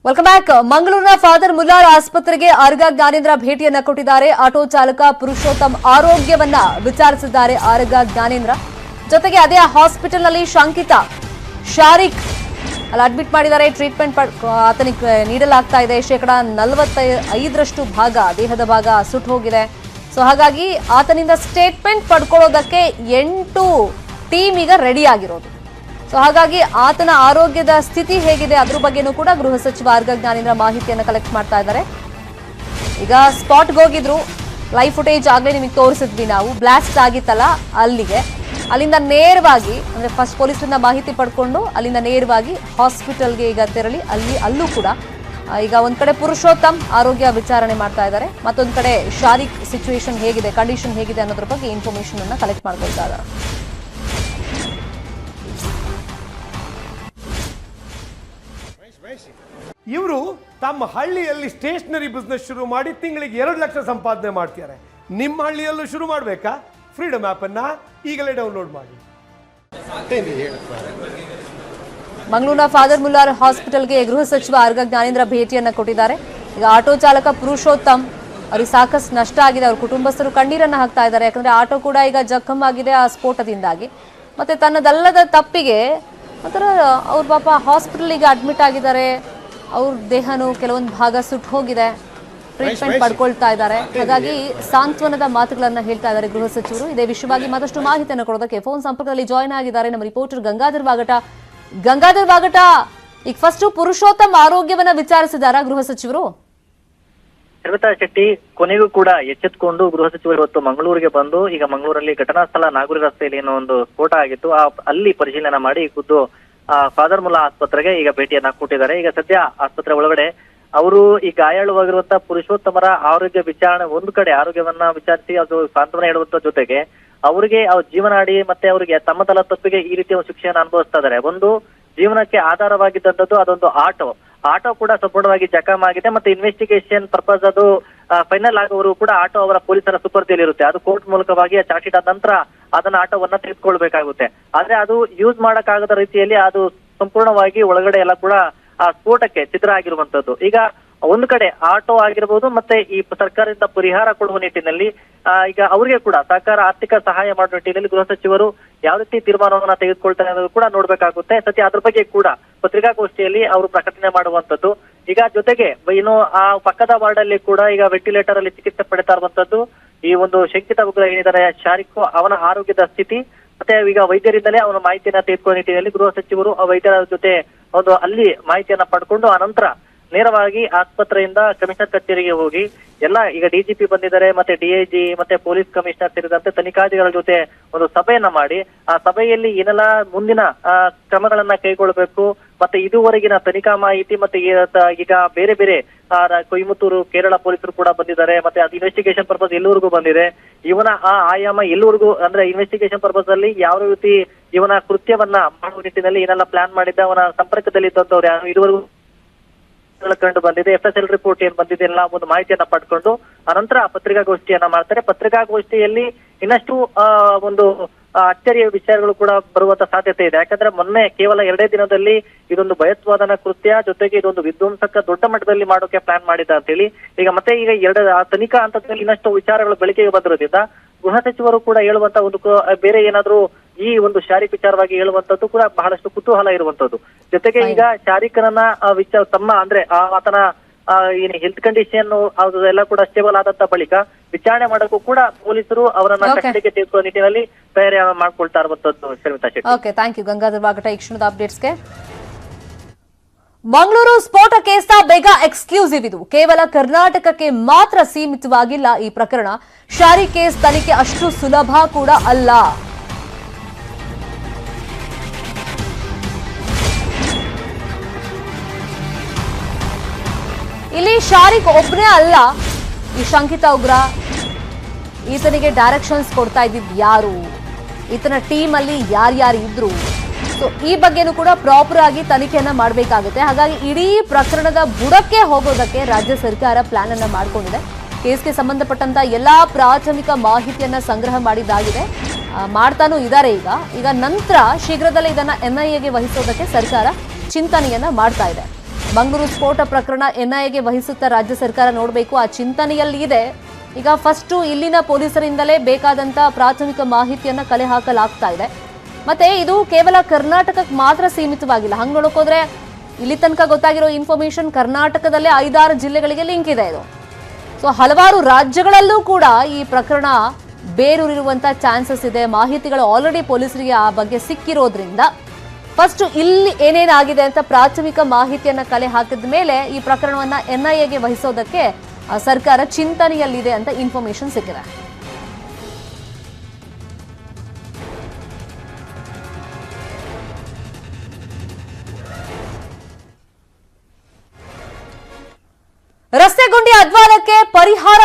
Welcome back. ಮಂಗಳೂರಿನ father Muller ಆಸ್ಪತ್ರೆಗೆ ಆರ್ಗ ಜ್ಞಾನೇಂದ್ರ ಭೇಟಿಯನ್ನ ಕೊಟ್ಟಿದ್ದಾರೆ. ಆಟೋ ಚಾಲಕ ಪುರುಷೋತ್ತಮ್ ಆರೋಗ್ಯವನ್ನ ವಿಚಾರಿಸಿದ್ದಾರೆ ಆರ್ಗ ಜ್ಞಾನೇಂದ್ರ. ಜೊತೆಗೆ ಅದೇ ಹಾಸ್ಪಿಟಲ್ನಲ್ಲಿ ಶಂಕಿತ ಶಾರಿಕ್ ಅಲ್ಲಿ ಅಡ್ಮಿಟ್ ಮಾಡಿದ್ದಾರೆ. ಟ್ರೀಟ್ಮೆಂಟ್ ಆತನಿಗೆ ನೀಡಲಾಗ್ತಾ ಇದೆ. 45% ಭಾಗ ದೇಹದ ಭಾಗ ಸುಟ್ಟು ಹೋಗಿದೆ. ಸೊ ಹಾಗಾಗಿ ಆತನಿಂದ ಸ್ಟೇಟ್ಮೆಂಟ್ ಪಡ್ಕೊಳ್ಳೋದಕ್ಕೆ 8 ಟೀಮ್ ಈಗ ರೆಡಿ ಆಗಿರೋದು. ಸೊ ಹಾಗಾಗಿ ಆತನ ಆರೋಗ್ಯದ ಸ್ಥಿತಿ ಹೇಗಿದೆ ಅದ್ರ ಬಗ್ಗೆನೂ ಕೂಡ ಗೃಹ ಸಚಿವ ಆರ್ಗ ಜ್ಞಾನೇಂದ್ರ ಮಾಹಿತಿಯನ್ನು ಕಲೆಕ್ಟ್ ಮಾಡ್ತಾ ಇದ್ದಾರೆ. ಈಗ ಸ್ಪಾಟ್ಗೆ ಹೋಗಿದ್ರು. ಲೈವ್ ಫುಟೇಜ್ ಆಗಲೇ ನಿಮಗೆ ತೋರಿಸಿದ್ವಿ ನಾವು. ಬ್ಲಾಸ್ಟ್ ಆಗಿತ್ತಲ್ಲ ಅಲ್ಲಿಂದ ನೇರವಾಗಿ ಅಂದ್ರೆ ಫಸ್ಟ್ ಪೊಲೀಸರಿಂದ ಮಾಹಿತಿ ಪಡ್ಕೊಂಡು ಅಲ್ಲಿಂದ ನೇರವಾಗಿ ಹಾಸ್ಪಿಟಲ್ಗೆ ಈಗ ತೆರಳಿ ಅಲ್ಲೂ ಕೂಡ ಈಗ ಒಂದ್ ಕಡೆ ಪುರುಷೋತ್ತಮ್ ಆರೋಗ್ಯ ವಿಚಾರಣೆ ಮಾಡ್ತಾ ಇದ್ದಾರೆ, ಮತ್ತೊಂದ್ ಕಡೆ ಶಾರಿಕ್ ಸಿಚುವೇಶನ್ ಹೇಗಿದೆ, ಕಂಡೀಷನ್ ಹೇಗಿದೆ ಅನ್ನೋದ್ರ ಬಗ್ಗೆ ಇನ್ಫಾರ್ಮೇಶನ್ ಅನ್ನ ಕಲೆಕ್ಟ್ ಮಾಡ್ಕೊಳ್ತಾ ಇದ್ದಾರೆ. ಇವರು ತಮ್ಮ ಹಳ್ಳಿಯಲ್ಲಿ ಸ್ಟೇಷನರಿ ಬಿಸ್ನೆಸ್ ಶುರು ಮಾಡಿ ತಿಂಗಳಿಗೆ 2 ಲಕ್ಷ ಸಂಪಾದನೆ ಮಾಡ್ತಾರೆ. ನಿಮ್ಮ ಹಳ್ಳಿಯಲ್ಲೂ ಶುರು ಮಾಡಬೇಕಾ? ಫ್ರೀಡಮ್ ಆಪ್ ಅನ್ನ ಈಗಲೇ ಡೌನ್ಲೋಡ್ ಮಾಡಿ. ಮಂಗಳೂರಿನ ಫಾದರ್ ಮುಲ್ಲಾರ್ ಹಾಸ್ಪಿಟಲ್ಗೆ ಗೃಹ ಸಚಿವ ಆರ್ಗ ಜ್ಞಾನೇಂದ್ರ ಭೇಟಿಯನ್ನ ಕೊಟ್ಟಿದ್ದಾರೆ. ಈಗ ಆಟೋ ಚಾಲಕ ಪುರುಷೋತ್ತಮ್ ಅವ್ರಿಗೆ ಸಾಕಷ್ಟು ನಷ್ಟ ಆಗಿದೆ. ಅವ್ರ ಕುಟುಂಬಸ್ಥರು ಕಣ್ಣೀರನ್ನ ಹಾಕ್ತಾ ಇದ್ದಾರೆ. ಯಾಕಂದ್ರೆ ಆಟೋ ಕೂಡ ಈಗ ಜಖಮ್ ಆಗಿದೆ ಆ ಸ್ಫೋಟದಿಂದಾಗಿ. ಮತ್ತೆ ತನ್ನದಲ್ಲದ ತಪ್ಪಿಗೆ ಒಂಥರ ಅವ್ರ ಪಾಪ ಹಾಸ್ಪಿಟಲ್ಗೆ ಅಡ್ಮಿಟ್ ಆಗಿದ್ದಾರೆ. ಅವ್ರ ದೇಹನೂ ಕೆಲವೊಂದು ಭಾಗ ಸುಟ್ಟು ಹೋಗಿದೆ. ಟ್ರೀಟ್ಮೆಂಟ್ ಪಡ್ಕೊಳ್ತಾ ಇದ್ದಾರೆ. ಹಾಗಾಗಿ ಸಾಂತ್ವನದ ಮಾತುಗಳನ್ನ ಹೇಳ್ತಾ ಇದ್ದಾರೆ ಗೃಹ ಸಚಿವರು. ಇದೇ ವಿಷಯವಾಗಿ ಮತ್ತಷ್ಟು ಮಾಹಿತಿಯನ್ನು ಕೊಡೋದಕ್ಕೆ ಫೋನ್ ಸಂಪರ್ಕದಲ್ಲಿ ಜಾಯ್ನ್ ಆಗಿದ್ದಾರೆ ನಮ್ಮ ರಿಪೋರ್ಟರ್ ಗಂಗಾಧರ್ ವಾಗಟ. ಈಗ ಫಸ್ಟ್ ಪುರುಷೋತ್ತಮ್ ಆರೋಗ್ಯವನ್ನ ವಿಚಾರಿಸಿದಾರ ಗೃಹ ಸಚಿವರು? ಶ್ರೀಮತಾ ಶೆಟ್ಟಿ, ಕೊನೆಗೂ ಕೂಡ ಎಚ್ಚೆತ್ತುಕೊಂಡು ಗೃಹ ಸಚಿವರು ಇವತ್ತು ಮಂಗಳೂರಿಗೆ ಬಂದು ಈಗ ಮಂಗಳೂರಲ್ಲಿ ಘಟನಾ ಸ್ಥಳ ನಾಗೂರಿ ರಸ್ತೆಯಲ್ಲಿ ಏನೋ ಒಂದು ಸ್ಫೋಟ ಆಗಿತ್ತು, ಅಲ್ಲಿ ಪರಿಶೀಲನೆ ಮಾಡಿ ಖುದ್ದು ಫಾದರ್ ಮುಲ್ಲಾ ಆಸ್ಪತ್ರೆಗೆ ಈಗ ಭೇಟಿಯನ್ನ ಕೊಟ್ಟಿದ್ದಾರೆ. ಈಗ ಸದ್ಯ ಆಸ್ಪತ್ರೆ ಒಳಗಡೆ ಅವರು ಈ ಗಾಯಾಳುವಾಗಿರುವಂತಹ ಪುರುಷೋತ್ತಮರ ಆರೋಗ್ಯ ವಿಚಾರಣೆ, ಒಂದು ಕಡೆ ಆರೋಗ್ಯವನ್ನ ವಿಚಾರಿಸಿ ಅದು ಸಾಂತ್ವನ ಹೇಳುವಂತ ಜೊತೆಗೆ ಅವರಿಗೆ ಅವ್ರ ಜೀವನಾಡಿ ಮತ್ತೆ ಅವರಿಗೆ ತಮ್ಮ ತಪ್ಪಿಗೆ ಈ ರೀತಿಯ ಶಿಕ್ಷೆಯನ್ನು ಅನುಭವಿಸ್ತಾ ಇದ್ದಾರೆ. ಒಂದು ಜೀವನಕ್ಕೆ ಆಧಾರವಾಗಿದ್ದಂಥದ್ದು ಅದೊಂದು ಆಟೋ ಕೂಡ ಸಂಪೂರ್ಣವಾಗಿ ಜಖಮ್ ಆಗಿದೆ. ಮತ್ತೆ ಇನ್ವೆಸ್ಟಿಗೇಷನ್ ಪರ್ಪಸ್ ಅದು ಫೈನಲ್ ಆಗುವವರು ಕೂಡ ಆಟೋ ಅವರ ಪೊಲೀಸರ ಸುಪರ್ದಿಯಲ್ಲಿ ಇರುತ್ತೆ. ಅದು ಕೋರ್ಟ್ ಮೂಲಕವಾಗಿ ಚಾರ್ಜ್ ಶೀಟ್ ಆದ ನಂತರ ಅದನ್ನ ಆಟೋವನ್ನ ತೆಗೆದುಕೊಳ್ಬೇಕಾಗುತ್ತೆ. ಆದ್ರೆ ಅದು ಯೂಸ್ ಮಾಡಕ್ಕಾಗದ ರೀತಿಯಲ್ಲಿ ಅದು ಸಂಪೂರ್ಣವಾಗಿ ಒಳಗಡೆ ಎಲ್ಲ ಕೂಡ ಆ ಸ್ಫೋಟಕ್ಕೆ ಚಿತ್ರ ಆಗಿರುವಂತದ್ದು. ಈಗ ಒಂದು ಕಡೆ ಆಟೋ ಆಗಿರ್ಬೋದು, ಮತ್ತೆ ಈ ಸರ್ಕಾರದಿಂದ ಪರಿಹಾರ ಕೊಡುವ ನಿಟ್ಟಿನಲ್ಲಿ ಈಗ ಅವರಿಗೆ ಕೂಡ ಸರ್ಕಾರ ಆರ್ಥಿಕ ಸಹಾಯ ಮಾಡುವ ನಿಟ್ಟಿನಲ್ಲಿ ಗೃಹ ಸಚಿವರು ಯಾವ ರೀತಿ ತೀರ್ಮಾನವನ್ನ ತೆಗೆದುಕೊಳ್ತಾರೆ ಅನ್ನೋದು ಕೂಡ ನೋಡ್ಬೇಕಾಗುತ್ತೆ. ಸದ್ಯ ಅದ್ರ ಬಗ್ಗೆ ಕೂಡ ಪತ್ರಿಕಾಗೋಷ್ಠಿಯಲ್ಲಿ ಅವರು ಪ್ರಕಟಣೆ ಮಾಡುವಂತದ್ದು. ಈಗ ಜೊತೆಗೆ ಇನ್ನು ಆ ಪಕ್ಕದ ವಾರ್ಡ್ ಅಲ್ಲಿ ಕೂಡ ಈಗ ವೆಂಟಿಲೇಟರ್ ಅಲ್ಲಿ ಚಿಕಿತ್ಸೆ ಪಡಿತಾ ಇರುವಂತದ್ದು. ಈ ಒಂದು ಶಂಕಿತ ಉಗ್ರ ಏನಿದ್ದಾರೆ ಶಾರಿಕ್, ಅವನ ಆರೋಗ್ಯದ ಸ್ಥಿತಿ ಮತ್ತೆ ಈಗ ವೈದ್ಯರಿಂದಲೇ ಅವನ ಮಾಹಿತಿಯನ್ನ ತೆಗೆದುಕೊಳ್ಳೋ ನಿಟ್ಟಿನಲ್ಲಿ ಗೃಹ ಸಚಿವರು ಆ ವೈದ್ಯರ ಜೊತೆ ಒಂದು ಅಲ್ಲಿ ಮಾಹಿತಿಯನ್ನ ಪಡ್ಕೊಂಡು ಆನಂತರ ನೇರವಾಗಿ ಆಸ್ಪತ್ರೆಯಿಂದ ಕಮಿಷನರ್ ಕಚೇರಿಗೆ ಹೋಗಿ ಎಲ್ಲ ಈಗ ಡಿಜಿಪಿ ಬಂದಿದ್ದಾರೆ, ಮತ್ತೆ ಡಿಐಜಿ ಮತ್ತೆ ಪೊಲೀಸ್ ಕಮಿಷನರ್ ಸೇರಿದಂತೆ ತನಿಖಾಧಿಕಾರಿಗಳ ಜೊತೆ ಒಂದು ಸಭೆಯನ್ನ ಮಾಡಿ ಆ ಸಭೆಯಲ್ಲಿ ಏನೆಲ್ಲ ಮುಂದಿನ ಕ್ರಮಗಳನ್ನ ಕೈಗೊಳ್ಳಬೇಕು, ಮತ್ತೆ ಇದುವರೆಗಿನ ತನಿಖಾ ಮಾಹಿತಿ ಮತ್ತೆ ಈಗ ಬೇರೆ ಬೇರೆ ಕೊಯಮತ್ತೂರು ಕೇರಳ ಪೊಲೀಸರು ಕೂಡ ಬಂದಿದ್ದಾರೆ. ಮತ್ತೆ ಅದು ಇನ್ವೆಸ್ಟಿಗೇಷನ್ ಪರ್ಪಸ್ ಎಲ್ಲವರೆಗೂ ಬಂದಿದೆ. ಇವನ ಆ ಆಯಾಮ ಎಲ್ಲವರೆಗೂ ಅಂದ್ರೆ ಇನ್ವೆಸ್ಟಿಗೇಷನ್ ಪರ್ಪಸ್ ಅಲ್ಲಿ ಯಾವ ರೀತಿ ಇವನ ಕೃತ್ಯವನ್ನ ಮಾಡುವ ನಿಟ್ಟಿನಲ್ಲಿ ಏನೆಲ್ಲ ಪ್ಲಾನ್ ಮಾಡಿದ್ದ, ಅವನ ಸಂಪರ್ಕದಲ್ಲಿ ಇದ್ದಂಥವ್ರು ಯಾರು ಇದುವರೆಗೂ ಕಂಡು ಬಂದಿದೆ, FSL ರಿಪೋರ್ಟ್ ಏನ್ ಬಂದಿದೆ ಎಲ್ಲ ಒಂದು ಮಾಹಿತಿಯನ್ನ ಪಡ್ಕೊಂಡು ಅನಂತರ ಪತ್ರಿಕಾಗೋಷ್ಠಿಯನ್ನ ಮಾಡ್ತಾರೆ. ಪತ್ರಿಕಾಗೋಷ್ಠಿಯಲ್ಲಿ ಇನ್ನಷ್ಟು ಒಂದು ಅಚ್ಚರಿಯ ವಿಚಾರಗಳು ಕೂಡ ಬರುವಂತ ಸಾಧ್ಯತೆ ಇದೆ. ಯಾಕಂದ್ರೆ ಮೊನ್ನೆ ಕೇವಲ 2 ದಿನದಲ್ಲಿ ಇದೊಂದು ಭಯೋತ್ಪಾದನಾ ಕೃತ್ಯ ಜೊತೆಗೆ ಇದೊಂದು ವಿಧ್ವಂಸಕ ದೊಡ್ಡ ಮಟ್ಟದಲ್ಲಿ ಮಾಡೋಕೆ ಪ್ಲಾನ್ ಮಾಡಿದ ಅಂತ ಹೇಳಿ ಈಗ ತನಿಖಾ ಹಂತದಲ್ಲಿ ಇನ್ನಷ್ಟು ವಿಚಾರಗಳು ಬೆಳಕಿಗೆ ಬಂದಿರೋದ್ರಿಂದ ಗೃಹ ಸಚಿವರು ಕೂಡ ಹೇಳುವಂತ ಒಂದು ಬೇರೆ ಏನಾದ್ರು ಈ ಒಂದು ಶಾರಿಕ್ ವಿಚಾರವಾಗಿ ಹೇಳುವಂತದ್ದು ಕೂಡ ಬಹಳಷ್ಟು ಕುತೂಹಲ ಇರುವಂತದ್ದು. ಜೊತೆಗೆ ಈಗ ಶಾರಿಕನನ್ನ ತಮ್ಮ ಅಂದ್ರೆ ಆತನ ಏನು ಹೆಲ್ತ್ ಕಂಡೀಷನ್ ಅದೆಲ್ಲ ಕೂಡ ಸ್ಟೇಬಲ್ ಆದಂತ ಬಳಿಕ ವಿಚಾರಣೆ ಮಾಡೋಕ್ಕೂ ಕೂಡ ಪೊಲೀಸರು ಅವರನ್ನ ಕಸ್ಟಡಿಗೆ ತೆಗೆದುಕೊಳ್ಳೋ ನಿಟ್ಟಿನಲ್ಲಿ ತಯಾರಿ ಮಾಡ್ಕೊಳ್ತಾ ಇರುವಂತದ್ದು. Shrimata Shetty, okay, thank you Gangadhar ವಾಗಟ ಈ ಕ್ಷಣದ ಅಪ್ಡೇಟ್ಸ್ಗೆ. ಮಂಗಳೂರು ಸ್ಫೋಟ ಕೇಸ್ನ ಬೇಗ ಎಕ್ಸ್ಕ್ಲೂಸಿವ್ ಇದು. ಕೇವಲ ಕರ್ನಾಟಕಕ್ಕೆ ಮಾತ್ರ ಸೀಮಿತವಾಗಿಲ್ಲ ಈ ಪ್ರಕರಣ. ಶಾರಿಕ್ ಕೇಸ್ ತನಿಖೆ ಅಷ್ಟು ಸುಲಭ ಕೂಡ ಅಲ್ಲ. ಇಲ್ಲಿ ಶಾರಿಕ್ ಒಬ್ಬನೇ ಅಲ್ಲ, ಈ ಶಂಕಿತ ಉಗ್ರ. ಈತನಿಗೆ ಡೈರೆಕ್ಷನ್ಸ್ ಕೊಡ್ತಾ ಇದ್ದಿದ್ದು ಯಾರು, ಈತನ ಟೀಮ್ ಅಲ್ಲಿ ಯಾರ್ಯಾರು ಇದ್ರು, ಸೊ ಈ ಬಗ್ಗೆನೂ ಕೂಡ ಪ್ರಾಪರ್ ಆಗಿ ತನಿಖೆಯನ್ನ ಮಾಡಬೇಕಾಗುತ್ತೆ. ಹಾಗಾಗಿ ಇಡೀ ಪ್ರಕರಣದ ಬುಡಕ್ಕೆ ಹೋಗೋದಕ್ಕೆ ರಾಜ್ಯ ಸರ್ಕಾರ ಪ್ಲಾನ್ ಅನ್ನ ಮಾಡಿಕೊಂಡಿದೆ. ಕೇಸ್ಗೆ ಸಂಬಂಧಪಟ್ಟಂತ ಎಲ್ಲಾ ಪ್ರಾಥಮಿಕ ಮಾಹಿತಿಯನ್ನ ಸಂಗ್ರಹ ಮಾಡಿದ್ದಾಗಿದೆ, ಮಾಡ್ತಾನೂ ಇದ್ದಾರೆ. ಈಗ ನಂತರ ಶೀಘ್ರದಲ್ಲೇ ಇದನ್ನ NIAಗೆ ವಹಿಸೋದಕ್ಕೆ ಸರ್ಕಾರ ಚಿಂತನೆಯನ್ನ ಮಾಡ್ತಾ ಇದೆ. ಮಂಗಳೂರು ಸ್ಫೋಟ ಪ್ರಕರಣ ಎನ್ಐಎಗೆ ವಹಿಸುತ್ತಾ ರಾಜ್ಯ ಸರ್ಕಾರ ನೋಡಬೇಕು, ಆ ಚಿಂತನೆಯಲ್ಲಿ ಇದೆ. ಈಗ ಫಸ್ಟ್ ಇಲ್ಲಿನ ಪೊಲೀಸರಿಂದಲೇ ಬೇಕಾದಂತ ಪ್ರಾಥಮಿಕ ಮಾಹಿತಿಯನ್ನ ಕಲೆ ಹಾಕಲಾಗ್ತಾ ಇದೆ. ಮತ್ತೆ ಇದು ಕೇವಲ ಕರ್ನಾಟಕಕ್ಕೆ ಮಾತ್ರ ಸೀಮಿತವಾಗಿಲ್ಲ. ಹಂಗ್ ನೋಡೋಕೋದ್ರೆ ಇಲ್ಲಿ ತನಕ ಗೊತ್ತಾಗಿರೋ ಇನ್ಫಾರ್ಮೇಶನ್ ಕರ್ನಾಟಕದಲ್ಲೇ 5-6 ಜಿಲ್ಲೆಗಳಿಗೆ ಲಿಂಕ್ ಇದೆ ಇದು. ಸೊ ಹಲವಾರು ರಾಜ್ಯಗಳಲ್ಲೂ ಕೂಡ ಈ ಪ್ರಕರಣ ಬೇರೂರಿರುವಂತ ಚಾನ್ಸಸ್ ಇದೆ. ಮಾಹಿತಿಗಳು ಆಲ್ರೆಡಿ ಪೊಲೀಸರಿಗೆ ಆ ಬಗ್ಗೆ ಸಿಕ್ಕಿರೋದ್ರಿಂದ ಫಸ್ಟ್ ಇಲ್ಲಿ ಏನೇನಾಗಿದೆ ಅಂತ ಪ್ರಾಥಮಿಕ ಮಾಹಿತಿಯನ್ನ ಕಲೆ ಹಾಕಿದ ಮೇಲೆ ಈ ಪ್ರಕರಣವನ್ನ ಎನ್ಐಎಗೆ ವಹಿಸೋದಕ್ಕೆ ಸರ್ಕಾರ ಚಿಂತನೆಯಲ್ಲಿದೆ ಅಂತ ಇನ್ಫಾರ್ಮೇಶನ್ ಸಿಕ್ಕಿದೆ. ರಸ್ತೆ ಗುಂಡಿ ಅಧ್ವಾನಕ್ಕೆ ಪರಿಹಾರ